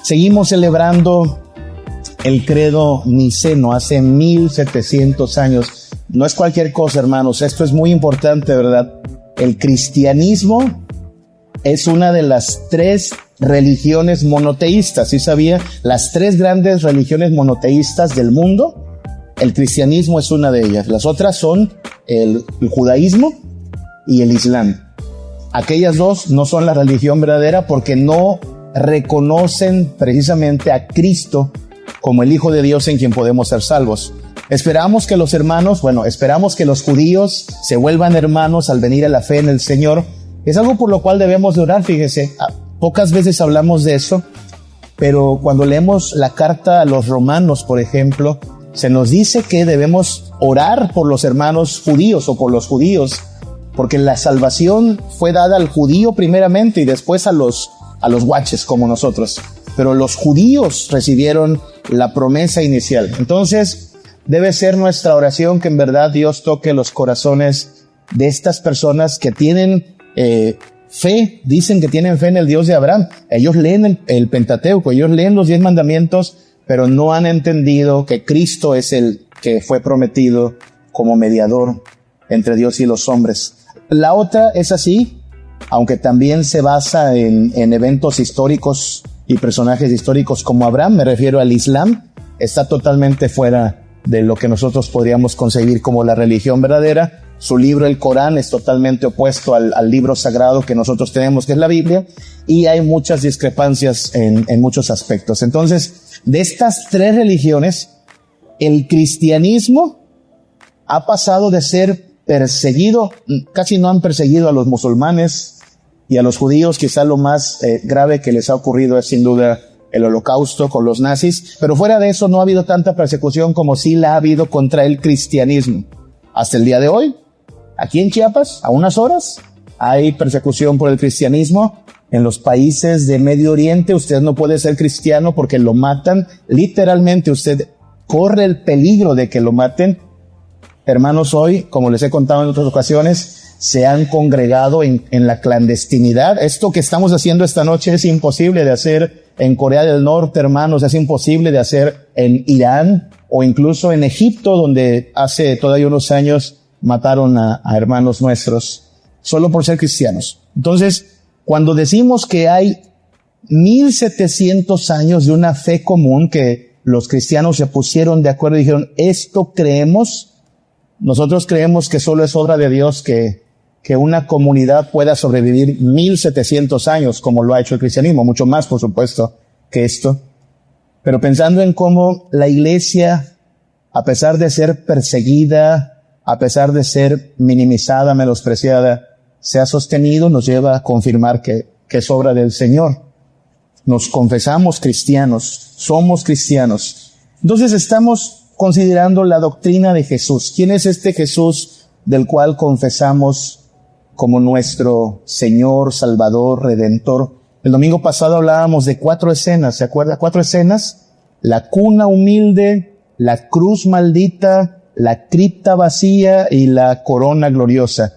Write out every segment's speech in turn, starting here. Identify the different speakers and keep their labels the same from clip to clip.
Speaker 1: Seguimos celebrando el credo niceno hace 1700 años. No es cualquier cosa, hermanos, esto es muy importante, ¿verdad? El cristianismo es una de las 3 religiones monoteístas, ¿sí sabía? Las 3 grandes religiones monoteístas del mundo, el cristianismo es una de ellas. Las otras son el judaísmo y el islam. Aquellas 2 no son la religión verdadera porque no reconocen precisamente a Cristo como el Hijo de Dios en quien podemos ser salvos. Esperamos que los judíos se vuelvan hermanos al venir a la fe en el Señor. Es algo por lo cual debemos de orar, fíjese. Pocas veces hablamos de eso, pero cuando leemos la carta a los romanos, por ejemplo, se nos dice que debemos orar por los hermanos judíos o por los judíos, porque la salvación fue dada al judío primeramente y después a los guaches como nosotros. Pero los judíos recibieron la promesa inicial. Entonces, debe ser nuestra oración que en verdad Dios toque los corazones de estas personas que tienen fe, dicen que tienen fe en el Dios de Abraham. Ellos leen el Pentateuco, ellos leen los 10 mandamientos, pero no han entendido que Cristo es el que fue prometido como mediador entre Dios y los hombres. La otra es así, aunque también se basa en eventos históricos y personajes históricos como Abraham, me refiero al Islam, está totalmente fuera de lo que nosotros podríamos concebir como la religión verdadera. Su libro, el Corán, es totalmente opuesto al libro sagrado que nosotros tenemos, que es la Biblia, y hay muchas discrepancias en muchos aspectos. Entonces, de estas 3 religiones, el cristianismo ha pasado de ser perseguido, casi no han perseguido a los musulmanes y a los judíos. Quizá lo más grave que les ha ocurrido es sin duda el Holocausto con los nazis, pero fuera de eso no ha habido tanta persecución como sí la ha habido contra el cristianismo. Hasta el día de hoy, aquí en Chiapas, a unas horas, hay persecución por el cristianismo. En los países de Medio Oriente usted no puede ser cristiano porque lo matan. Literalmente usted corre el peligro de que lo maten. Hermanos, hoy, como les he contado en otras ocasiones, se han congregado en la clandestinidad. Esto que estamos haciendo esta noche es imposible de hacer en Corea del Norte, hermanos, es imposible de hacer en Irán o incluso en Egipto, donde hace todavía unos años mataron a hermanos nuestros solo por ser cristianos. Entonces, cuando decimos que hay 1700 años de una fe común que los cristianos se pusieron de acuerdo y dijeron, esto creemos, nosotros creemos que solo es obra de Dios que una comunidad pueda sobrevivir 1700 años como lo ha hecho el cristianismo, mucho más por supuesto que esto. Pero pensando en cómo la iglesia, a pesar de ser perseguida, a pesar de ser minimizada, menospreciada, se ha sostenido, nos lleva a confirmar que es obra del Señor. Nos confesamos cristianos, somos cristianos. Entonces estamos considerando la doctrina de Jesús. ¿Quién es este Jesús del cual confesamos como nuestro Señor, Salvador, Redentor? El domingo pasado hablábamos de 4 escenas, ¿se acuerda? 4 escenas: la cuna humilde, la cruz maldita, la cripta vacía y la corona gloriosa.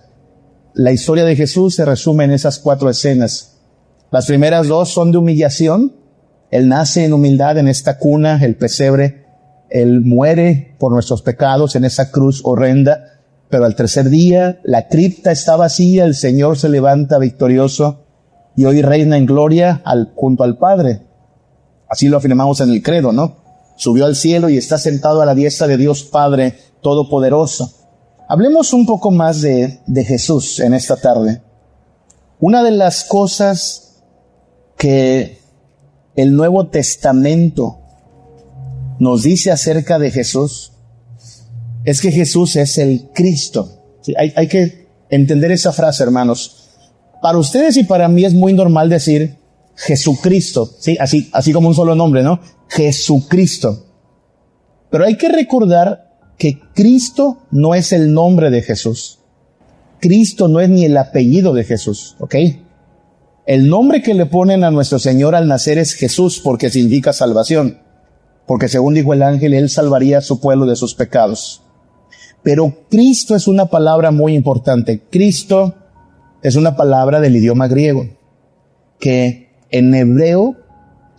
Speaker 1: La historia de Jesús se resume en esas 4 escenas. Las primeras 2 son de humillación. Él nace en humildad en esta cuna, el pesebre. Él muere por nuestros pecados en esa cruz horrenda. Pero al tercer día, la cripta está vacía, el Señor se levanta victorioso y hoy reina en gloria junto al Padre. Así lo afirmamos en el credo, ¿no? Subió al cielo y está sentado a la diestra de Dios Padre Todopoderoso. Hablemos un poco más de Jesús en esta tarde. Una de las cosas que el Nuevo Testamento nos dice acerca de Jesús es que Jesús es el Cristo. ¿Sí? Hay que entender esa frase, hermanos. Para ustedes y para mí es muy normal decir Jesucristo, ¿sí? Así como un solo nombre, ¿no? Jesucristo. Pero hay que recordar que Cristo no es el nombre de Jesús. Cristo no es ni el apellido de Jesús, ¿ok? El nombre que le ponen a nuestro Señor al nacer es Jesús porque significa salvación. Porque según dijo el ángel, Él salvaría a su pueblo de sus pecados. Pero Cristo es una palabra muy importante. Cristo es una palabra del idioma griego, que en hebreo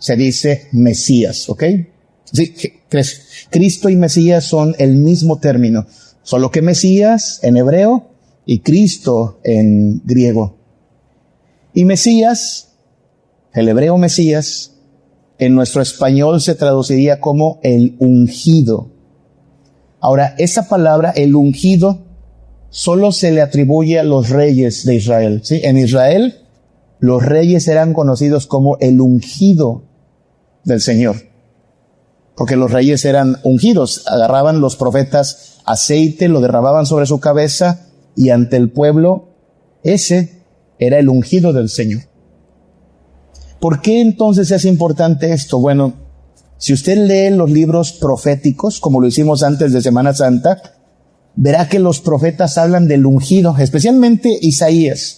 Speaker 1: se dice Mesías, ¿ok? Sí, Cristo y Mesías son el mismo término, solo que Mesías en hebreo y Cristo en griego. Y Mesías, el hebreo Mesías, en nuestro español se traduciría como el ungido. Ahora, esa palabra, el ungido, solo se le atribuye a los reyes de Israel, ¿sí? En Israel, los reyes eran conocidos como el ungido del Señor, porque los reyes eran ungidos, agarraban los profetas aceite, lo derramaban sobre su cabeza y ante el pueblo, ese era el ungido del Señor. ¿Por qué entonces es importante esto? Bueno, si usted lee los libros proféticos, como lo hicimos antes de Semana Santa, verá que los profetas hablan del ungido, especialmente Isaías.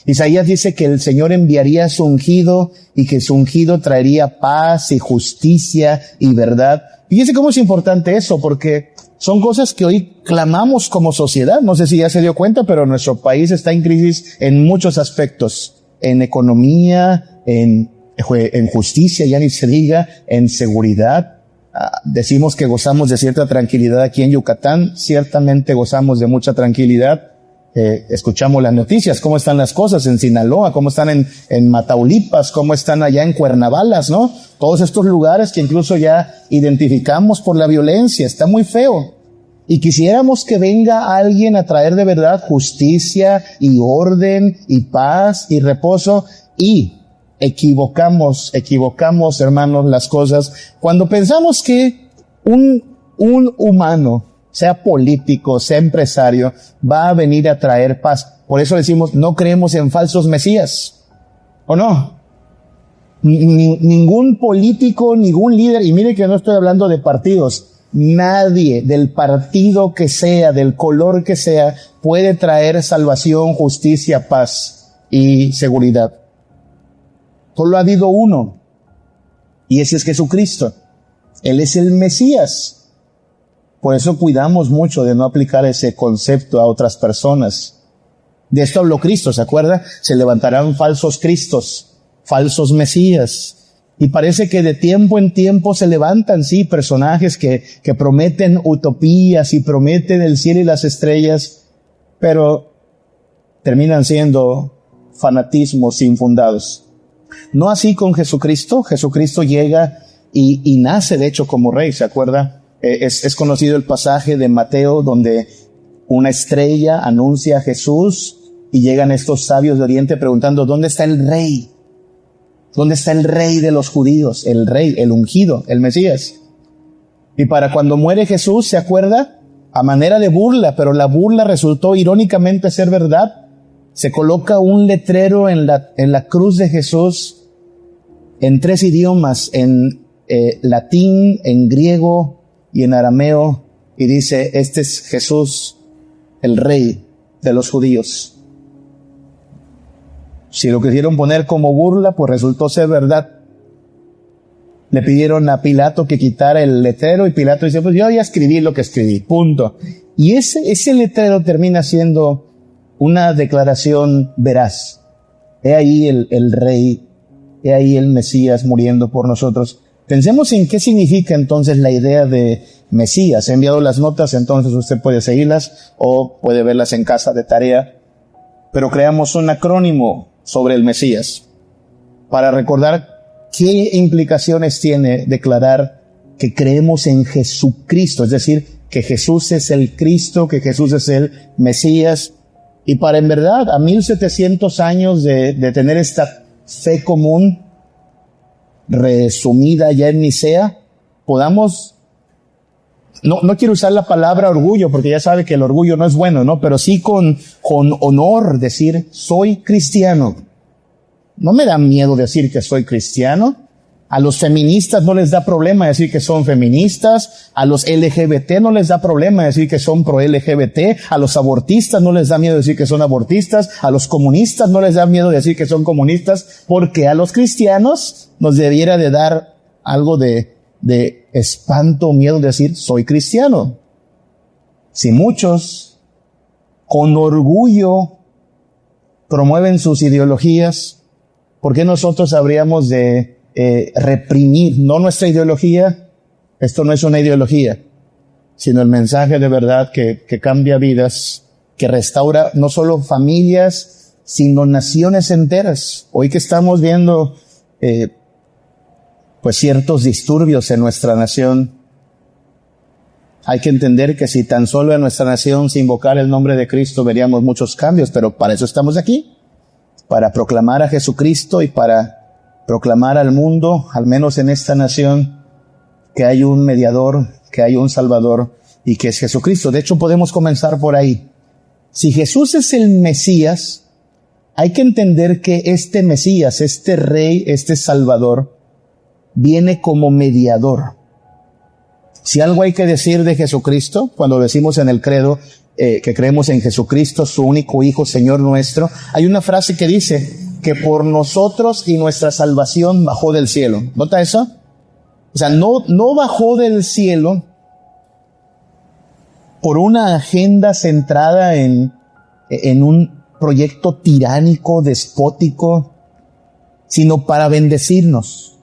Speaker 1: Isaías dice que el Señor enviaría su ungido y que su ungido traería paz y justicia y verdad. Fíjese cómo es importante eso, porque son cosas que hoy clamamos como sociedad. No sé si ya se dio cuenta, pero nuestro país está en crisis en muchos aspectos. En economía, en justicia, ya ni se diga, en seguridad. Decimos que gozamos de cierta tranquilidad aquí en Yucatán. Ciertamente gozamos de mucha tranquilidad. Escuchamos las noticias, cómo están las cosas en Sinaloa, cómo están en Mataulipas, cómo están allá en Cuernavalas, ¿no? Todos estos lugares que incluso ya identificamos por la violencia, está muy feo. Y quisiéramos que venga alguien a traer de verdad justicia y orden y paz y reposo, y equivocamos, hermanos, las cosas cuando pensamos que un humano, sea político, sea empresario, va a venir a traer paz. Por eso decimos, no creemos en falsos mesías. ¿O no? Ningún político, ningún líder, y mire que no estoy hablando de partidos, nadie del partido que sea, del color que sea, puede traer salvación, justicia, paz y seguridad. Solo ha habido uno, y ese es Jesucristo. Él es el Mesías. Por eso cuidamos mucho de no aplicar ese concepto a otras personas. De esto habló Cristo, ¿se acuerda? Se levantarán falsos cristos, falsos mesías. Y parece que de tiempo en tiempo se levantan, sí, personajes que prometen utopías y prometen el cielo y las estrellas, pero terminan siendo fanatismos infundados. No así con Jesucristo. Jesucristo llega y nace de hecho como rey, ¿se acuerda? Es conocido el pasaje de Mateo donde una estrella anuncia a Jesús y llegan estos sabios de Oriente preguntando, ¿dónde está el rey? ¿Dónde está el rey de los judíos? El rey, el ungido, el Mesías. Y para cuando muere Jesús, ¿se acuerda? A manera de burla, pero la burla resultó irónicamente ser verdad. Se coloca un letrero en la cruz de Jesús en 3 idiomas, en latín, en griego y en arameo, y dice, este es Jesús, el rey de los judíos. Si lo quisieron poner como burla, pues resultó ser verdad. Le pidieron a Pilato que quitara el letrero, y Pilato dice, pues yo ya escribí lo que escribí, punto. Y ese letrero termina siendo una declaración veraz. He ahí el rey, he ahí el Mesías muriendo por nosotros. Pensemos en qué significa entonces la idea de Mesías. He enviado las notas, entonces usted puede seguirlas o puede verlas en casa de tarea. Pero creamos un acrónimo sobre el Mesías para recordar qué implicaciones tiene declarar que creemos en Jesucristo, es decir, que Jesús es el Cristo, que Jesús es el Mesías. Y para en verdad, a 1700 años de tener esta fe común, resumida ya en Nicea, podamos, no quiero usar la palabra orgullo, porque ya sabe que el orgullo no es bueno, ¿no? Pero sí con honor decir, soy cristiano. No me da miedo decir que soy cristiano. A los feministas no les da problema decir que son feministas. A los LGBT no les da problema decir que son pro LGBT. A los abortistas no les da miedo decir que son abortistas. A los comunistas no les da miedo decir que son comunistas. Porque a los cristianos nos debiera de dar algo de espanto, miedo decir soy cristiano. Si muchos con orgullo promueven sus ideologías, ¿por qué nosotros habríamos de reprimir, no nuestra ideología. Esto no es una ideología, sino el mensaje de verdad que cambia vidas, que restaura no solo familias, sino naciones enteras. Hoy que estamos viendo pues ciertos disturbios en nuestra nación, hay que entender que si tan solo en nuestra nación se invocara el nombre de Cristo veríamos muchos cambios, pero para eso estamos aquí, para proclamar a Jesucristo y para proclamar al mundo, al menos en esta nación, que hay un mediador, que hay un Salvador y que es Jesucristo. De hecho, podemos comenzar por ahí. Si Jesús es el Mesías, hay que entender que este Mesías, este Rey, este Salvador, viene como mediador. Si algo hay que decir de Jesucristo, cuando decimos en el credo que creemos en Jesucristo, su único Hijo, Señor nuestro, hay una frase que dice que por nosotros y nuestra salvación bajó del cielo. ¿Nota eso? O sea, no bajó del cielo por una agenda centrada en un proyecto tiránico, despótico, sino para bendecirnos,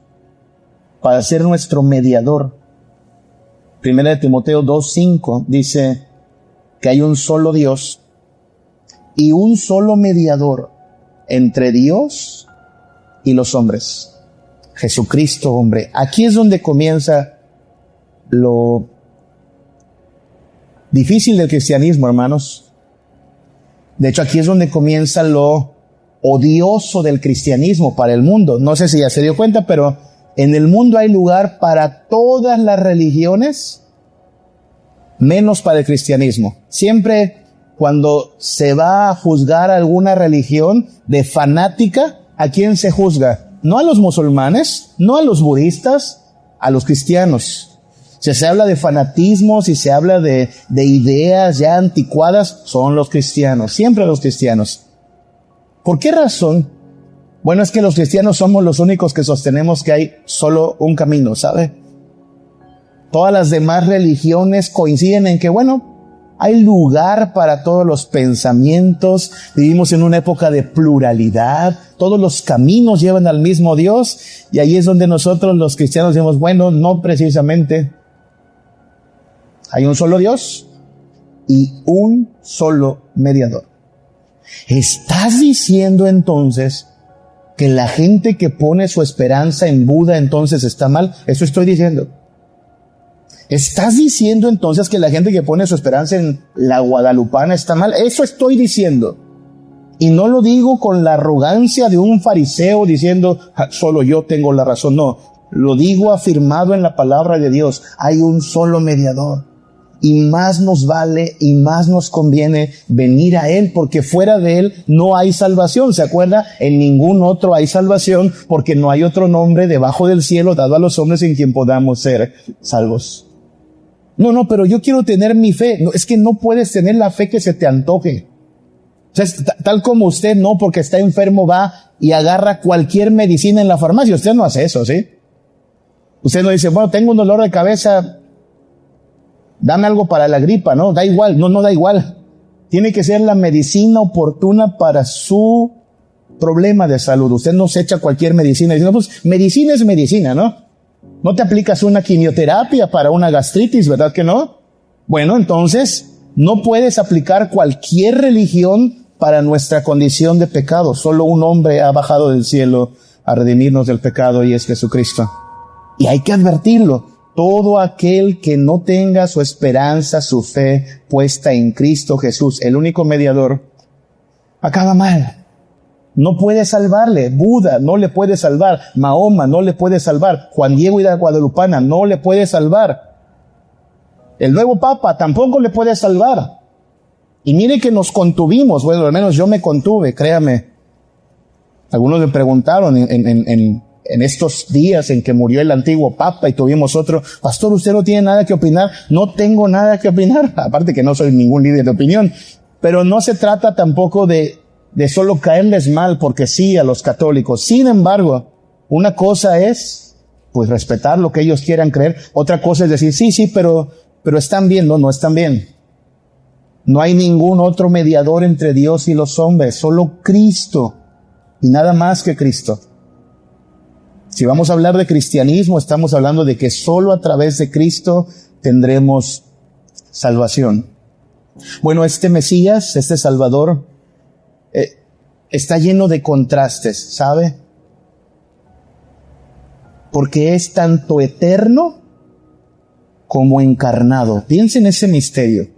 Speaker 1: para ser nuestro mediador. Primera de Timoteo 2:5 dice que hay un solo Dios y un solo mediador entre Dios y los hombres. Jesucristo, hombre. Aquí es donde comienza lo difícil del cristianismo, hermanos. De hecho, aquí es donde comienza lo odioso del cristianismo para el mundo. No sé si ya se dio cuenta, pero en el mundo hay lugar para todas las religiones, menos para el cristianismo. Siempre cuando se va a juzgar alguna religión de fanática, ¿a quién se juzga? No a los musulmanes, no a los budistas, a los cristianos. Si se habla de fanatismos y se habla de ideas ya anticuadas, son los cristianos, siempre los cristianos. ¿Por qué razón? Bueno, es que los cristianos somos los únicos que sostenemos que hay solo un camino, ¿sabe? Todas las demás religiones coinciden en que, bueno, hay lugar para todos los pensamientos, vivimos en una época de pluralidad, todos los caminos llevan al mismo Dios, y ahí es donde nosotros los cristianos decimos, bueno, no precisamente. Hay un solo Dios y un solo mediador. ¿Estás diciendo entonces que la gente que pone su esperanza en Buda entonces está mal? Eso estoy diciendo. ¿Estás diciendo entonces que la gente que pone su esperanza en la guadalupana está mal? Eso estoy diciendo. Y no lo digo con la arrogancia de un fariseo diciendo, solo yo tengo la razón. No, lo digo afirmado en la palabra de Dios. Hay un solo mediador. Y más nos vale y más nos conviene venir a Él, porque fuera de Él no hay salvación. ¿Se acuerda? En ningún otro hay salvación, porque no hay otro nombre debajo del cielo dado a los hombres en quien podamos ser salvos. No, pero yo quiero tener mi fe. No, es que no puedes tener la fe que se te antoje. O sea, tal como usted no, porque está enfermo, va y agarra cualquier medicina en la farmacia. Usted no hace eso, ¿sí? Usted no dice, bueno, tengo un dolor de cabeza, dame algo para la gripa, ¿no? Da igual, no da igual. Tiene que ser la medicina oportuna para su problema de salud. Usted no se echa cualquier medicina diciendo, pues medicina es medicina, ¿no? No te aplicas una quimioterapia para una gastritis, ¿verdad que no? Bueno, entonces no puedes aplicar cualquier religión para nuestra condición de pecado. Solo un hombre ha bajado del cielo a redimirnos del pecado y es Jesucristo. Y hay que advertirlo. Todo aquel que no tenga su esperanza, su fe puesta en Cristo Jesús, el único mediador, acaba mal. No puede salvarle. Buda no le puede salvar. Mahoma no le puede salvar. Juan Diego y la Guadalupana no le puede salvar. El nuevo Papa tampoco le puede salvar. Y mire que nos contuvimos. Bueno, al menos yo me contuve, créame. Algunos me preguntaron en estos días en que murió el antiguo Papa y tuvimos otro, pastor, ¿usted no tiene nada que opinar? No tengo nada que opinar. Aparte que no soy ningún líder de opinión. Pero no se trata tampoco de solo caerles mal porque sí a los católicos. Sin embargo, una cosa es pues respetar lo que ellos quieran creer. Otra cosa es decir, sí, pero están bien, no están bien. No hay ningún otro mediador entre Dios y los hombres, solo Cristo y nada más que Cristo. Si vamos a hablar de cristianismo, estamos hablando de que solo a través de Cristo tendremos salvación. Bueno, este Mesías, este Salvador, está lleno de contrastes, ¿sabe? Porque es tanto eterno como encarnado. Piensen en ese misterio.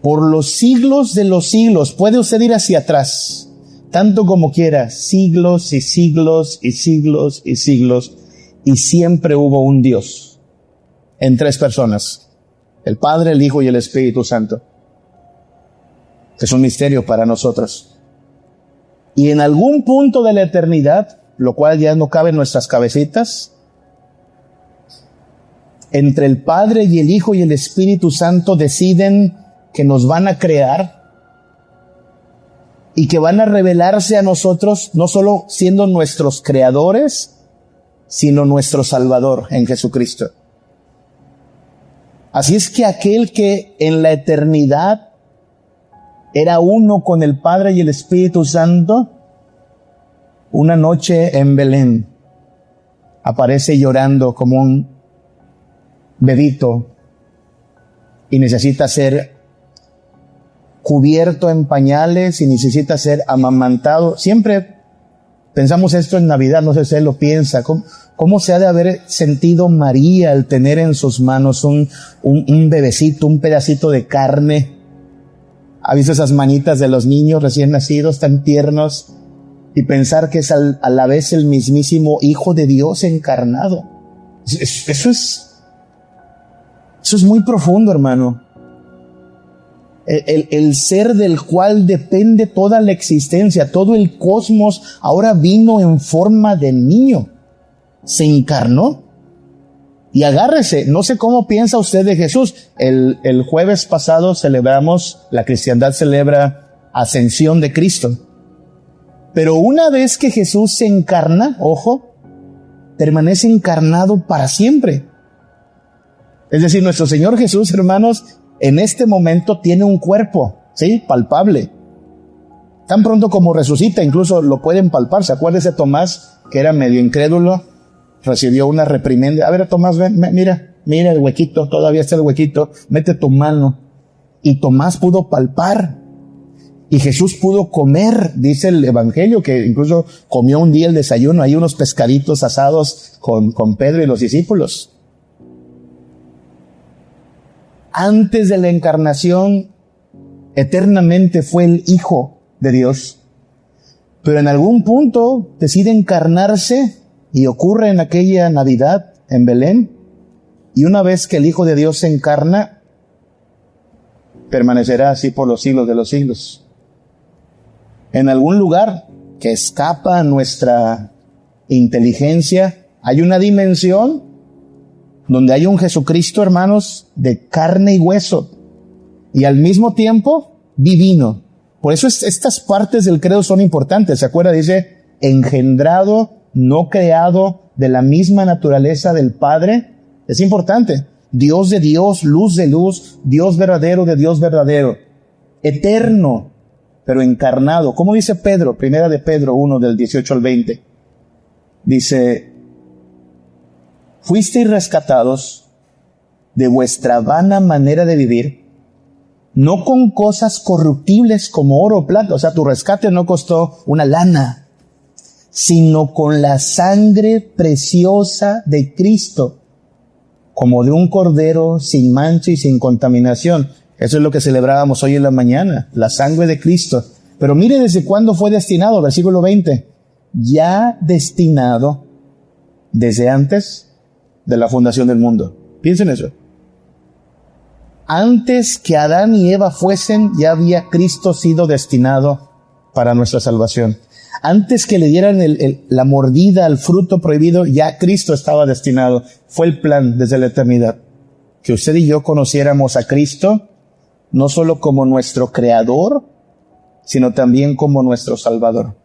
Speaker 1: Por los siglos de los siglos, puede usted ir hacia atrás, tanto como quiera, siglos y siglos y siglos y siglos, y siempre hubo un Dios en tres personas, el Padre, el Hijo y el Espíritu Santo. Es un misterio para nosotros. Y en algún punto de la eternidad, lo cual ya no cabe en nuestras cabecitas, entre el Padre y el Hijo y el Espíritu Santo deciden que nos van a crear y que van a revelarse a nosotros, no solo siendo nuestros creadores, sino nuestro Salvador en Jesucristo. Así es que aquel que en la eternidad era uno con el Padre y el Espíritu Santo, una noche en Belén aparece llorando como un bebito y necesita ser cubierto en pañales y necesita ser amamantado. Siempre pensamos esto en Navidad, no sé si usted lo piensa, ¿cómo se ha de haber sentido María al tener en sus manos un bebecito, un pedacito de carne? ¿Ha visto esas manitas de los niños recién nacidos tan tiernos? Y pensar que es a la vez el mismísimo Hijo de Dios encarnado. Eso es muy profundo, hermano. El ser del cual depende toda la existencia, todo el cosmos, ahora vino en forma de niño. Se encarnó. Y agárrese, no sé cómo piensa usted de Jesús. El jueves pasado la cristiandad celebra Ascensión de Cristo. Pero una vez que Jesús se encarna, ojo, permanece encarnado para siempre. Es decir, nuestro Señor Jesús, hermanos, en este momento tiene un cuerpo, ¿sí? Palpable. Tan pronto como resucita, incluso lo pueden palpar. ¿Se acuerda de Tomás, que era medio incrédulo? Recibió una reprimenda. A ver, Tomás, ven, mira el huequito, todavía está el huequito, mete tu mano. Y Tomás pudo palpar. Y Jesús pudo comer, dice el Evangelio, que incluso comió un día el desayuno, hay unos pescaditos asados con Pedro y los discípulos. Antes de la encarnación, eternamente fue el Hijo de Dios. Pero en algún punto decide encarnarse y ocurre en aquella Navidad en Belén. Y una vez que el Hijo de Dios se encarna, permanecerá así por los siglos de los siglos. En algún lugar que escapa a nuestra inteligencia, hay una dimensión donde hay un Jesucristo, hermanos, de carne y hueso, y al mismo tiempo divino. Por eso estas partes del credo son importantes. ¿Se acuerda? Dice, engendrado, no creado, de la misma naturaleza del Padre. Es importante. Dios de Dios, luz de luz, Dios verdadero de Dios verdadero. Eterno, pero encarnado. ¿Cómo dice Pedro? Primera de Pedro 1, del 18 al 20. Dice, fuisteis rescatados de vuestra vana manera de vivir, no con cosas corruptibles como oro o plata. O sea, tu rescate no costó una lana, sino con la sangre preciosa de Cristo, como de un cordero sin mancha y sin contaminación. Eso es lo que celebrábamos hoy en la mañana, la sangre de Cristo. Pero mire desde cuándo fue destinado, versículo 20. Ya destinado desde antes de la fundación del mundo. Piensen eso. Antes que Adán y Eva fuesen, ya había Cristo sido destinado para nuestra salvación. Antes que le dieran la mordida al fruto prohibido, ya Cristo estaba destinado. Fue el plan desde la eternidad. Que usted y yo conociéramos a Cristo, no solo como nuestro Creador, sino también como nuestro Salvador.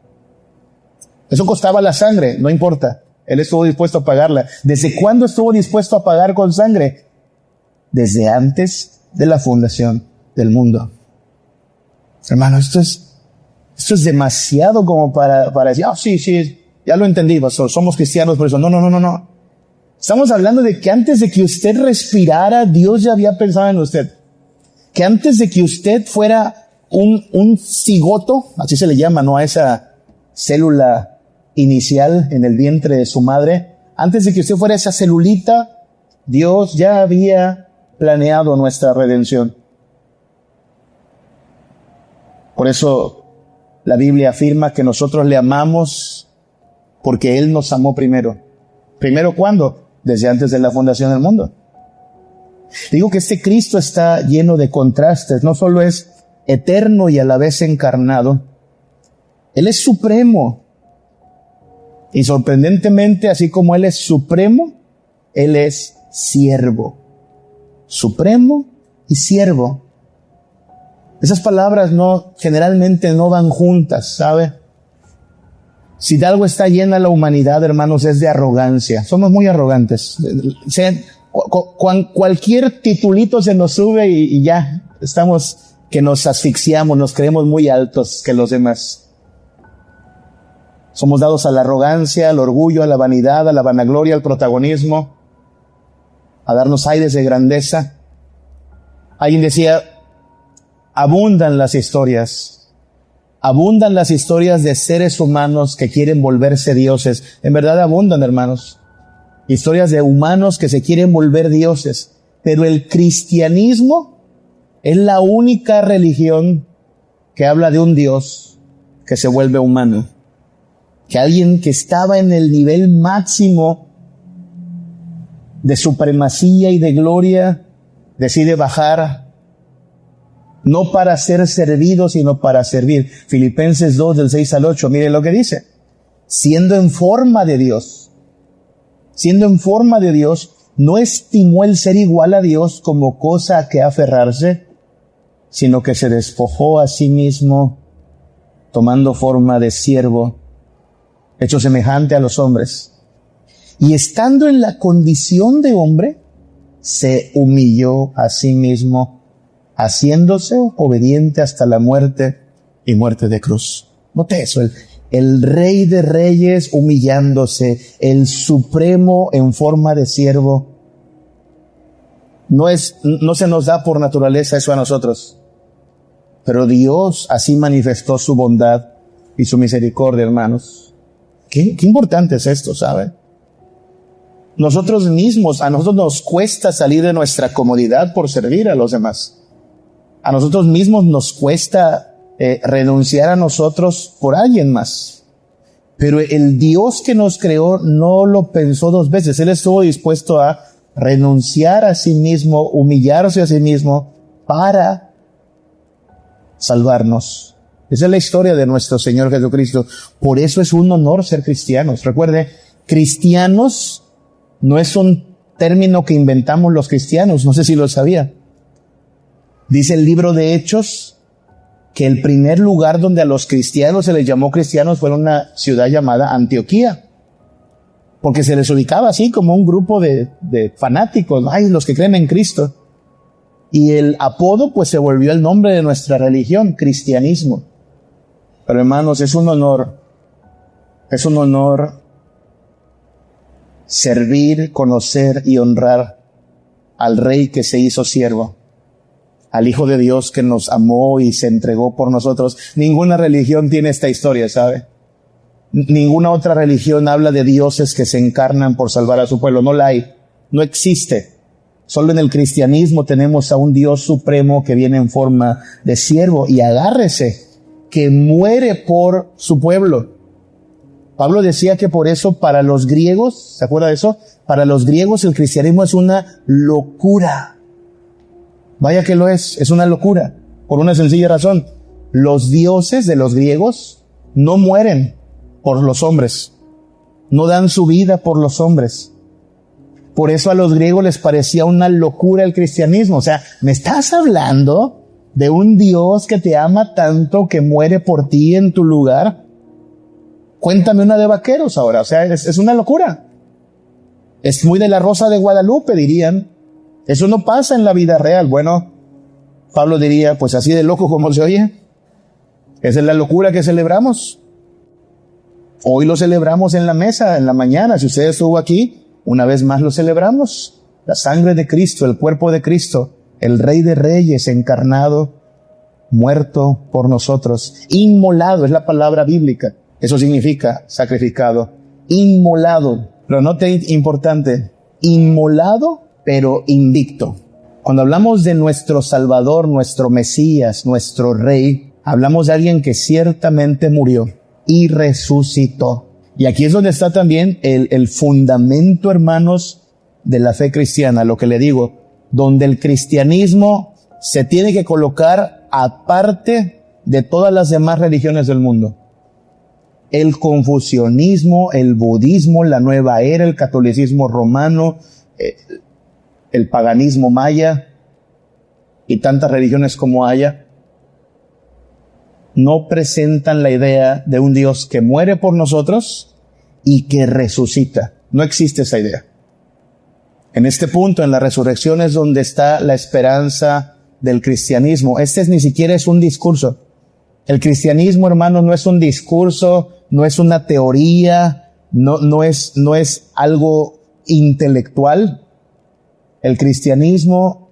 Speaker 1: Eso costaba la sangre, no importa. Él estuvo dispuesto a pagarla. ¿Desde cuándo estuvo dispuesto a pagar con sangre? Desde antes de la fundación del mundo. Hermano, esto es demasiado como para decir, sí, ya lo entendí, pastor, somos cristianos por eso. No. Estamos hablando de que antes de que usted respirara, Dios ya había pensado en usted. Que antes de que usted fuera un cigoto, así se le llama, ¿no? A esa célula inicial en el vientre de su madre. Antes de que usted fuera esa celulita, Dios ya había planeado nuestra redención. Por eso la Biblia afirma que nosotros le amamos porque Él nos amó primero. ¿Primero cuándo? Desde antes de la fundación del mundo. Digo que este Cristo está lleno de contrastes. No solo es eterno y a la vez encarnado. Él es supremo. Y sorprendentemente, así como Él es supremo, Él es siervo. Supremo y siervo. Esas palabras generalmente no van juntas, ¿sabe? Si de algo está llena la humanidad, hermanos, es de arrogancia. Somos muy arrogantes. Cualquier titulito se nos sube y ya estamos que nos asfixiamos, nos creemos muy altos que los demás. Somos dados a la arrogancia, al orgullo, a la vanidad, a la vanagloria, al protagonismo, a darnos aires de grandeza. Alguien decía, abundan las historias de seres humanos que quieren volverse dioses. En verdad abundan, hermanos. Historias de humanos que se quieren volver dioses. Pero el cristianismo es la única religión que habla de un Dios que se vuelve humano. Que alguien que estaba en el nivel máximo de supremacía y de gloria decide bajar, no para ser servido, sino para servir. Filipenses 2, del 6 al 8, miren lo que dice. Siendo en forma de Dios, no estimó el ser igual a Dios como cosa a que aferrarse, sino que se despojó a sí mismo, tomando forma de siervo, hecho semejante a los hombres. Y estando en la condición de hombre, se humilló a sí mismo, haciéndose obediente hasta la muerte y muerte de cruz. Note eso, el Rey de Reyes humillándose, el Supremo en forma de siervo. No se nos da por naturaleza eso a nosotros, pero Dios así manifestó su bondad y su misericordia, hermanos. Qué importante es esto, ¿sabe? Nosotros mismos, a nosotros nos cuesta salir de nuestra comodidad por servir a los demás. A nosotros mismos nos cuesta renunciar a nosotros por alguien más. Pero el Dios que nos creó no lo pensó dos veces. Él estuvo dispuesto a renunciar a sí mismo, humillarse a sí mismo para salvarnos. Esa es la historia de nuestro Señor Jesucristo. Por eso es un honor ser cristianos. Recuerde, cristianos no es un término que inventamos los cristianos. No sé si lo sabía. Dice el libro de Hechos que el primer lugar donde a los cristianos se les llamó cristianos fue en una ciudad llamada Antioquía. Porque se les ubicaba así como un grupo de fanáticos. Ay, los que creen en Cristo. Y el apodo pues se volvió el nombre de nuestra religión, cristianismo. Pero hermanos, es un honor servir, conocer y honrar al Rey que se hizo siervo, al Hijo de Dios que nos amó y se entregó por nosotros. Ninguna religión tiene esta historia, ¿sabe? Ninguna otra religión habla de dioses que se encarnan por salvar a su pueblo. No la hay, no existe. Solo en el cristianismo tenemos a un Dios supremo que viene en forma de siervo, y agárrese, que muere por su pueblo. Pablo decía que por eso para los griegos, ¿se acuerda de eso? Para los griegos el cristianismo es una locura. Vaya que lo es una locura, por una sencilla razón. Los dioses de los griegos no mueren por los hombres, no dan su vida por los hombres. Por eso a los griegos les parecía una locura el cristianismo. O sea, ¿me estás hablando de un Dios que te ama tanto, que muere por ti en tu lugar? Cuéntame una de vaqueros ahora. O sea, es una locura. Es muy de la Rosa de Guadalupe, dirían. Eso no pasa en la vida real. Bueno, Pablo diría, pues así de loco como se oye. Esa es la locura que celebramos. Hoy lo celebramos en la mesa, en la mañana. Si usted estuvo aquí, una vez más lo celebramos. La sangre de Cristo, el cuerpo de Cristo, el Rey de Reyes encarnado, muerto por nosotros. Inmolado es la palabra bíblica. Eso significa sacrificado. Inmolado. Pero note importante, inmolado pero invicto. Cuando hablamos de nuestro Salvador, nuestro Mesías, nuestro Rey, hablamos de alguien que ciertamente murió y resucitó. Y aquí es donde está también el fundamento, hermanos, de la fe cristiana, lo que le digo, donde el cristianismo se tiene que colocar aparte de todas las demás religiones del mundo. El confucianismo, el budismo, la nueva era, el catolicismo romano, el paganismo maya y tantas religiones como haya, no presentan la idea de un Dios que muere por nosotros y que resucita. No existe esa idea. En este punto, en la resurrección, es donde está la esperanza del cristianismo. Ni siquiera es un discurso. El cristianismo, hermano, no es un discurso, no es una teoría, no es algo intelectual. El cristianismo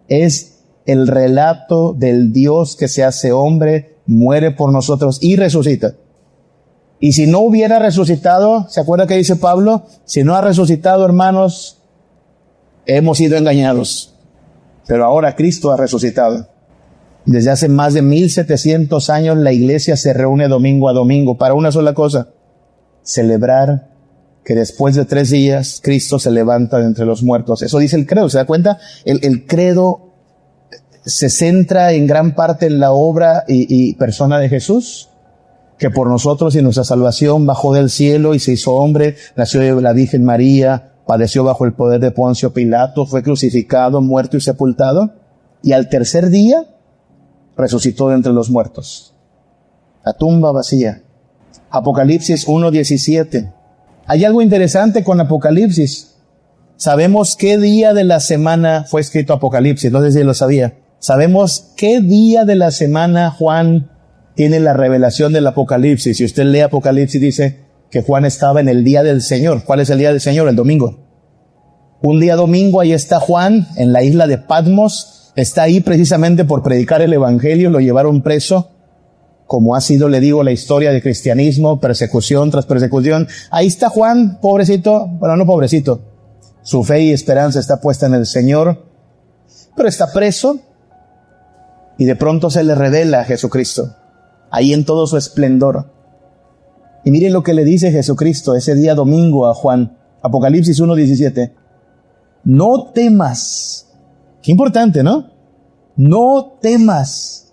Speaker 1: es el relato del Dios que se hace hombre, muere por nosotros y resucita. Y si no hubiera resucitado, ¿se acuerda que dice Pablo? Si no ha resucitado, hermanos, hemos sido engañados. Pero ahora Cristo ha resucitado. Desde hace más de 1700 años la iglesia se reúne domingo a domingo para una sola cosa: celebrar que después de 3 días Cristo se levanta de entre los muertos. Eso dice el credo, ¿se da cuenta? El credo se centra en gran parte en la obra y persona de Jesús, que por nosotros y nuestra salvación bajó del cielo y se hizo hombre, nació de la Virgen María, padeció bajo el poder de Poncio Pilato, fue crucificado, muerto y sepultado, y al tercer día resucitó de entre los muertos. La tumba vacía. Apocalipsis 1:17. Hay algo interesante con Apocalipsis. Sabemos qué día de la semana fue escrito Apocalipsis, no sé si lo sabía. Sabemos qué día de la semana Juan tiene la revelación del Apocalipsis. Si usted lee Apocalipsis, dice que Juan estaba en el día del Señor. ¿Cuál es el día del Señor? El domingo. Un día domingo, ahí está Juan en la isla de Patmos. Está ahí precisamente por predicar el evangelio. Lo llevaron preso, como ha sido, le digo, la historia del cristianismo, persecución tras persecución. Ahí está Juan, pobrecito, bueno, no pobrecito. Su fe y esperanza está puesta en el Señor, pero está preso y de pronto se le revela a Jesucristo, ahí en todo su esplendor. Y miren lo que le dice Jesucristo ese día domingo a Juan, Apocalipsis 1:17. No temas. Qué importante, ¿no? No temas.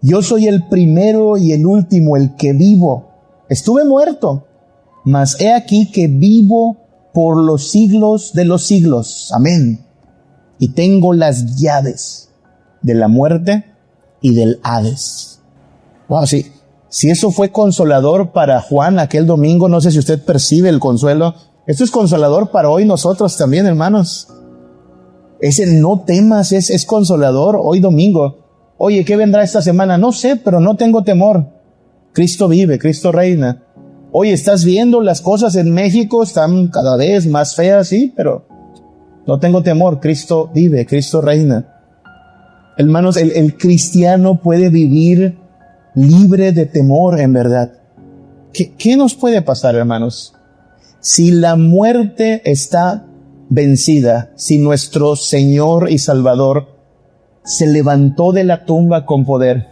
Speaker 1: Yo soy el primero y el último, el que vivo. Estuve muerto, mas he aquí que vivo por los siglos de los siglos. Amén. Y tengo las llaves de la muerte y del Hades. Wow, sí. Si eso fue consolador para Juan aquel domingo, no sé si usted percibe el consuelo. Esto es consolador para hoy nosotros también, hermanos. Ese no temas es consolador hoy domingo. Oye, ¿qué vendrá esta semana? No sé, pero no tengo temor. Cristo vive, Cristo reina. Oye, ¿estás viendo las cosas en México? Están cada vez más feas, sí, pero no tengo temor. Cristo vive, Cristo reina. Hermanos, el cristiano puede vivir libre de temor, en verdad. ¿Qué nos puede pasar, hermanos? Si la muerte está vencida, si nuestro Señor y Salvador se levantó de la tumba con poder,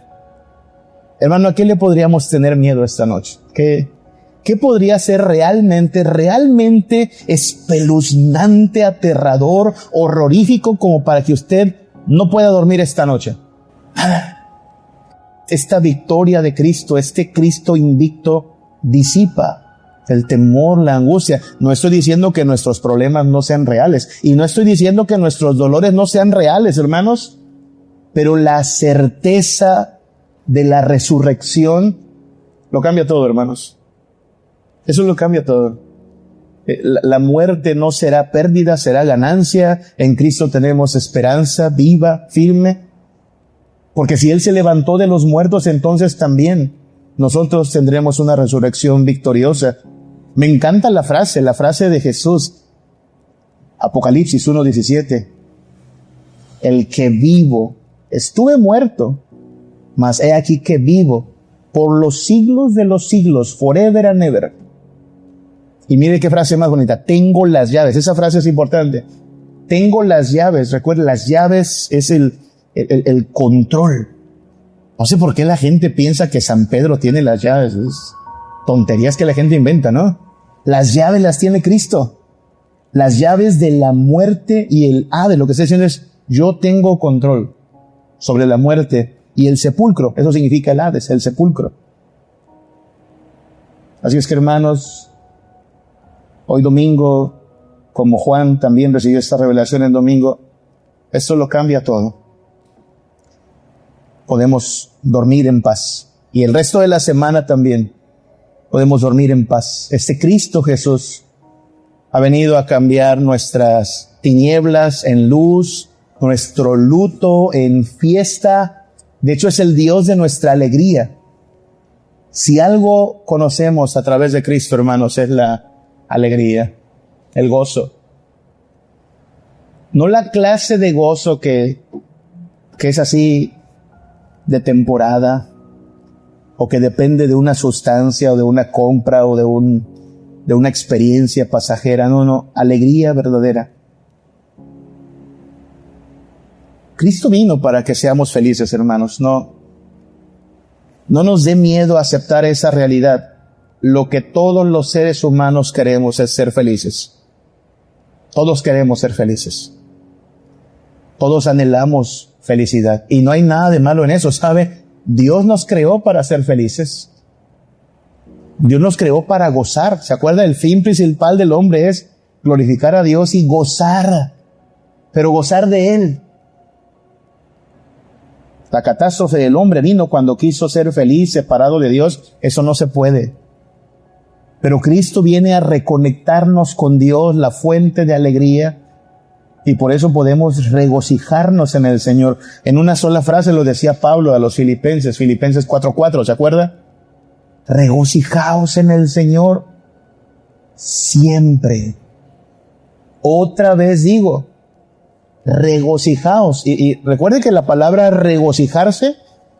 Speaker 1: hermano, ¿a qué le podríamos tener miedo esta noche? ¿Qué podría ser realmente espeluznante, aterrador, horrorífico, como para que usted no pueda dormir esta noche? Esta victoria de Cristo, este Cristo invicto, disipa el temor, la angustia. No estoy diciendo que nuestros problemas no sean reales, y no estoy diciendo que nuestros dolores no sean reales, hermanos, pero la certeza de la resurrección lo cambia todo, hermanos. Eso lo cambia todo. La muerte no será pérdida, será ganancia. En Cristo tenemos esperanza viva, firme. Porque si Él se levantó de los muertos, entonces también nosotros tendremos una resurrección victoriosa. Me encanta la frase de Jesús, Apocalipsis 1:17. El que vivo, estuve muerto, mas he aquí que vivo por los siglos de los siglos, forever and ever. Y mire qué frase más bonita, tengo las llaves. Esa frase es importante. Tengo las llaves. Recuerden, las llaves es el control. No sé por qué la gente piensa que San Pedro tiene las llaves. Es tonterías que la gente inventa, ¿no? Las llaves las tiene Cristo. Las llaves de la muerte y el de lo que está diciendo es, yo tengo control sobre la muerte y el sepulcro. Eso significa el Hades, el sepulcro. Así es que, hermanos, hoy domingo, como Juan también recibió esta revelación en domingo, esto lo cambia todo. Podemos dormir en paz. Y el resto de la semana también podemos dormir en paz. Este Cristo Jesús ha venido a cambiar nuestras tinieblas en luz, nuestro luto en fiesta. De hecho, es el Dios de nuestra alegría. Si algo conocemos a través de Cristo, hermanos, es la alegría, el gozo. No la clase de gozo que es así de temporada, o que depende de una sustancia, o de una compra, o de una experiencia pasajera. No, alegría verdadera. Cristo vino para que seamos felices, hermanos. No nos dé miedo aceptar esa realidad. Lo que todos los seres humanos queremos es ser felices. Todos queremos ser felices. Todos anhelamos felicidad. Y no hay nada de malo en eso, ¿sabe? Dios nos creó para ser felices. Dios nos creó para gozar. ¿Se acuerda? El fin principal del hombre es glorificar a Dios y gozar. Pero gozar de Él. La catástrofe del hombre vino cuando quiso ser feliz, separado de Dios. Eso no se puede. Pero Cristo viene a reconectarnos con Dios, la fuente de alegría. Y por eso podemos regocijarnos en el Señor. En una sola frase lo decía Pablo a los Filipenses 4:4, ¿se acuerda? Regocijaos en el Señor siempre. Otra vez digo, regocijaos. Y recuerde que la palabra regocijarse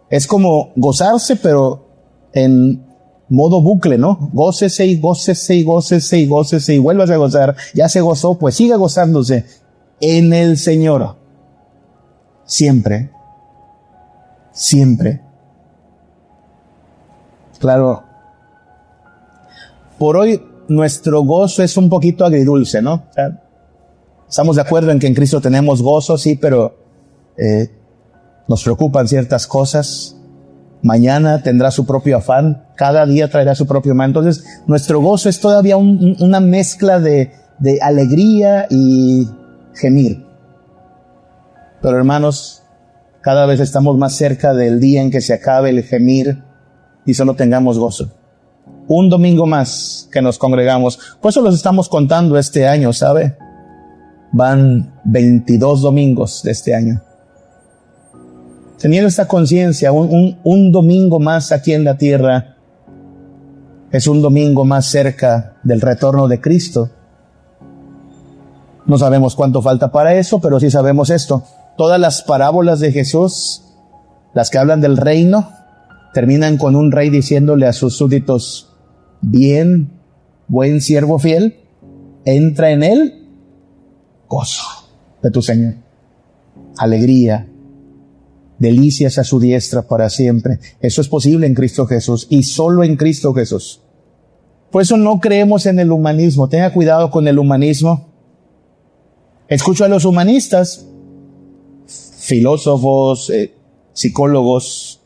Speaker 1: es como gozarse, pero en modo bucle, ¿no? Gócese y gócese y gócese y gócese y vuelvas a gozar. Ya se gozó, pues siga gozándose en el Señor. Siempre. Siempre. Claro. Por hoy nuestro gozo es un poquito agridulce, ¿no? O sea, estamos de acuerdo en que en Cristo tenemos gozo, sí, pero nos preocupan ciertas cosas. Mañana tendrá su propio afán, cada día traerá su propio mal. Entonces, nuestro gozo es todavía una mezcla de alegría y gemir. Pero hermanos, cada vez estamos más cerca del día en que se acabe el gemir y solo tengamos gozo. Un domingo más que nos congregamos. Por eso los estamos contando este año, ¿sabe? Van 22 domingos de este año. Teniendo esta conciencia, un domingo más aquí en la tierra es un domingo más cerca del retorno de Cristo. No sabemos cuánto falta para eso, pero sí sabemos esto. Todas las parábolas de Jesús, las que hablan del reino, terminan con un rey diciéndole a sus súbditos, bien, buen siervo fiel, entra en él gozo de tu Señor, alegría, delicias a su diestra para siempre. Eso es posible en Cristo Jesús y solo en Cristo Jesús. Por eso no creemos en el humanismo. Tenga cuidado con el humanismo. Escucho a los humanistas, filósofos, psicólogos,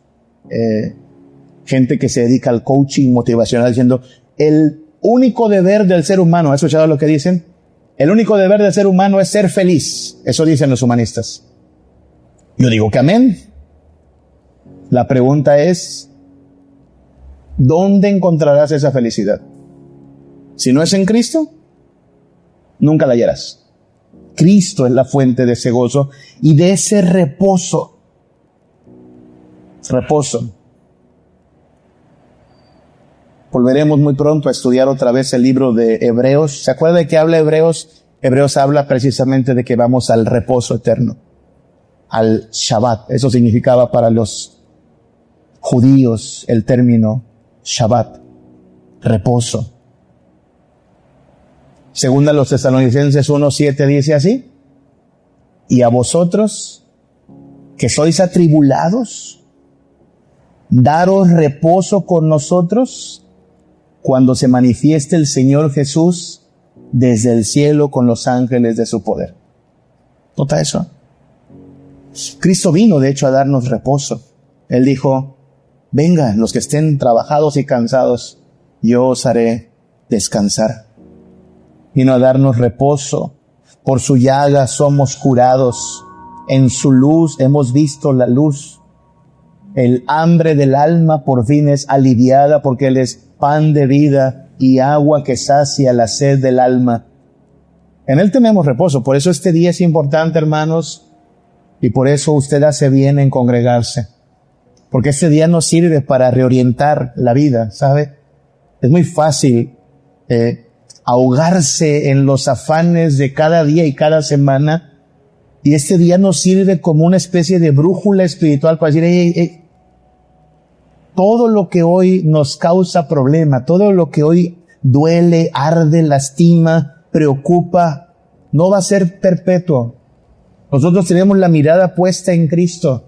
Speaker 1: gente que se dedica al coaching motivacional diciendo, el único deber del ser humano, ¿has escuchado lo que dicen? El único deber del ser humano es ser feliz. Eso dicen los humanistas. Yo digo que amén. La pregunta es, ¿dónde encontrarás esa felicidad? Si no es en Cristo, nunca la hallarás. Cristo es la fuente de ese gozo y de ese reposo. Reposo. Volveremos muy pronto a estudiar otra vez el libro de Hebreos. ¿Se acuerda de qué habla Hebreos? Hebreos habla precisamente de que vamos al reposo eterno, al Shabbat. Eso significaba para los judíos el término Shabbat, reposo. Según a los Tesalonicenses 1:7 dice así: y a vosotros que sois atribulados, daros reposo con nosotros cuando se manifieste el Señor Jesús desde el cielo con los ángeles de su poder. ¿Nota eso? Cristo vino, de hecho, a darnos reposo. Él dijo: vengan los que estén trabajados y cansados, yo os haré descansar. Vino a darnos reposo. Por su llaga somos curados. En su luz hemos visto la luz. El hambre del alma por fin es aliviada, porque Él es pan de vida y agua que sacia la sed del alma. En Él tenemos reposo. Por eso este día es importante, hermanos, y por eso usted hace bien en congregarse. Porque este día nos sirve para reorientar la vida, ¿sabe? Es muy fácil ahogarse en los afanes de cada día y cada semana, y este día nos sirve como una especie de brújula espiritual para decir: todo lo que hoy nos causa problema, todo lo que hoy duele, arde, lastima, preocupa, no va a ser perpetuo. Nosotros tenemos la mirada puesta en Cristo.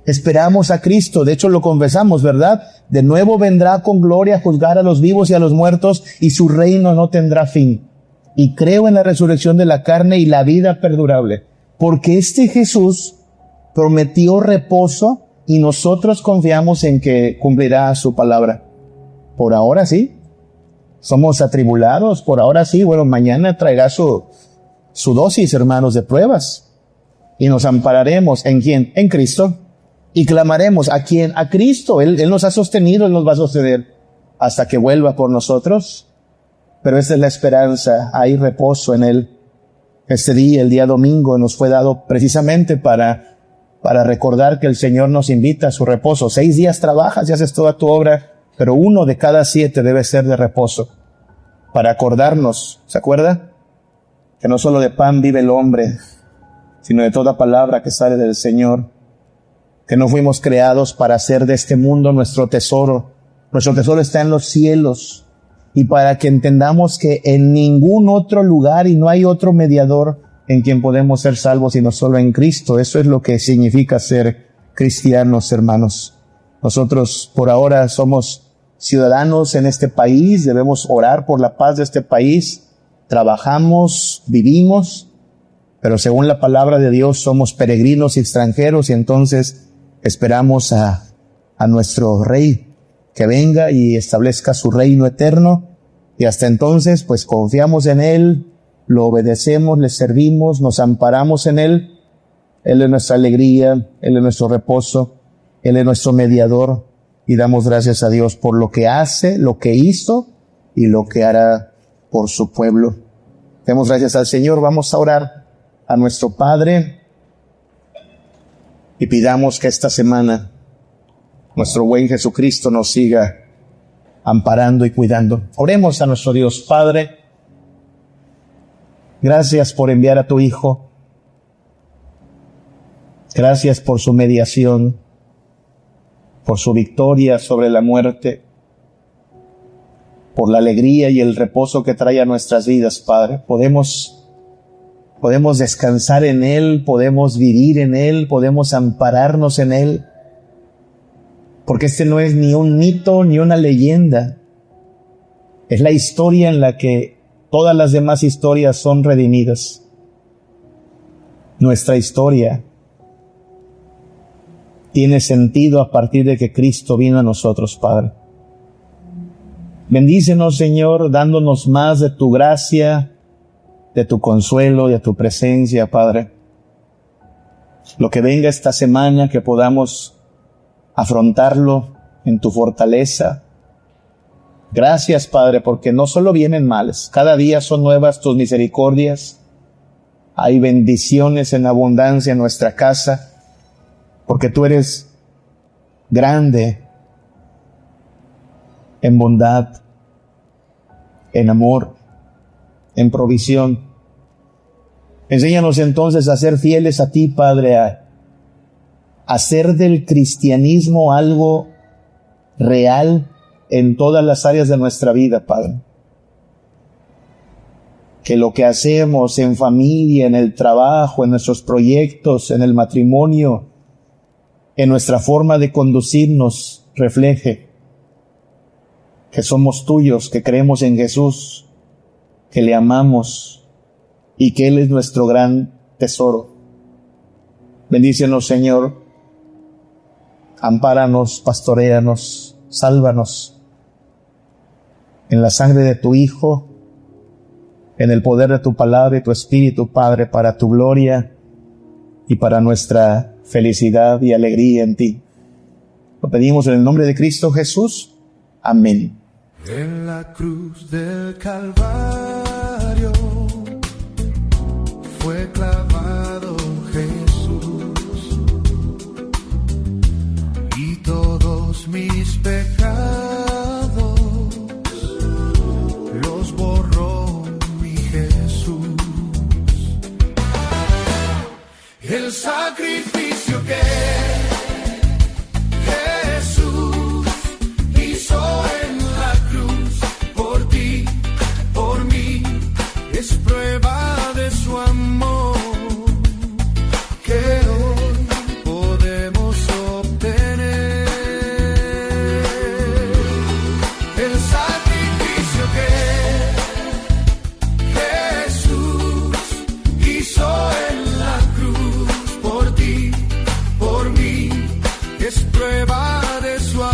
Speaker 1: Esperamos a Cristo. De hecho, lo confesamos, ¿verdad? De nuevo vendrá con gloria a juzgar a los vivos y a los muertos, y su reino no tendrá fin. Y creo en la resurrección de la carne y la vida perdurable. Porque este Jesús prometió reposo, y nosotros confiamos en que cumplirá su palabra. Por ahora sí. Somos atribulados. Por ahora sí. Bueno, mañana traerá su dosis, hermanos, de pruebas. Y nos ampararemos. ¿En quién? En Cristo. Y clamaremos. ¿A quién? A Cristo. Él nos ha sostenido, Él nos va a sostener hasta que vuelva por nosotros. Pero esa es la esperanza. Hay reposo en Él. Este día, el día domingo, nos fue dado precisamente para recordar que el Señor nos invita a su reposo. 6 días trabajas y haces toda tu obra, pero 1 de cada 7 debe ser de reposo. Para acordarnos, ¿se acuerda? Que no solo de pan vive el hombre, sino de toda palabra que sale del Señor. Que no fuimos creados para hacer de este mundo nuestro tesoro. Nuestro tesoro está en los cielos. Y para que entendamos que en ningún otro lugar y no hay otro mediador en quien podemos ser salvos, sino solo en Cristo. Eso es lo que significa ser cristianos, hermanos. Nosotros por ahora somos ciudadanos en este país, debemos orar por la paz de este país, trabajamos, vivimos, pero según la palabra de Dios somos peregrinos y extranjeros, y entonces esperamos a nuestro Rey que venga y establezca su reino eterno, y hasta entonces pues confiamos en Él, lo obedecemos, le servimos, nos amparamos en Él. Él es nuestra alegría, Él es nuestro reposo, Él es nuestro mediador, y damos gracias a Dios por lo que hace, lo que hizo y lo que hará por su pueblo. Demos gracias al Señor. Vamos a orar a nuestro Padre y pidamos que esta semana nuestro buen Jesucristo nos siga amparando y cuidando. Oremos a nuestro Dios. Padre, gracias por enviar a tu Hijo. Gracias por su mediación, por su victoria sobre la muerte, por la alegría y el reposo que trae a nuestras vidas, Padre. Podemos descansar en Él, podemos vivir en Él, podemos ampararnos en Él, porque este no es ni un mito ni una leyenda. Es la historia en la que todas las demás historias son redimidas. Nuestra historia tiene sentido a partir de que Cristo vino a nosotros, Padre. Bendícenos, Señor, dándonos más de tu gracia, de tu consuelo, de tu presencia, Padre. Lo que venga esta semana, que podamos afrontarlo en tu fortaleza. Gracias, Padre, porque no solo vienen males, cada día son nuevas tus misericordias. Hay bendiciones en abundancia en nuestra casa, porque tú eres grande en bondad, en amor, en provisión. Enséñanos entonces a ser fieles a ti, Padre, a hacer del cristianismo algo real en todas las áreas de nuestra vida, Padre. Que lo que hacemos en familia, en el trabajo, en nuestros proyectos, en el matrimonio, en nuestra forma de conducirnos, refleje que somos tuyos, que creemos en Jesús, que le amamos y que Él es nuestro gran tesoro. Bendícenos, Señor. Ampáranos, pastoréanos, sálvanos en la sangre de tu Hijo, en el poder de tu palabra y tu Espíritu, Padre, para tu gloria y para nuestra felicidad y alegría en ti. Lo pedimos en el nombre de Cristo Jesús. Amén.
Speaker 2: En la cruz del Calvario fue clavado Jesús, y todos mis pecados los borró mi Jesús. El sacrificio que Jesús hizo en la cruz por ti, por mí, es prueba de su amor que hoy podemos obtener. El sacrificio que Jesús hizo en la cruz por ti, por mí, es prueba de su amor.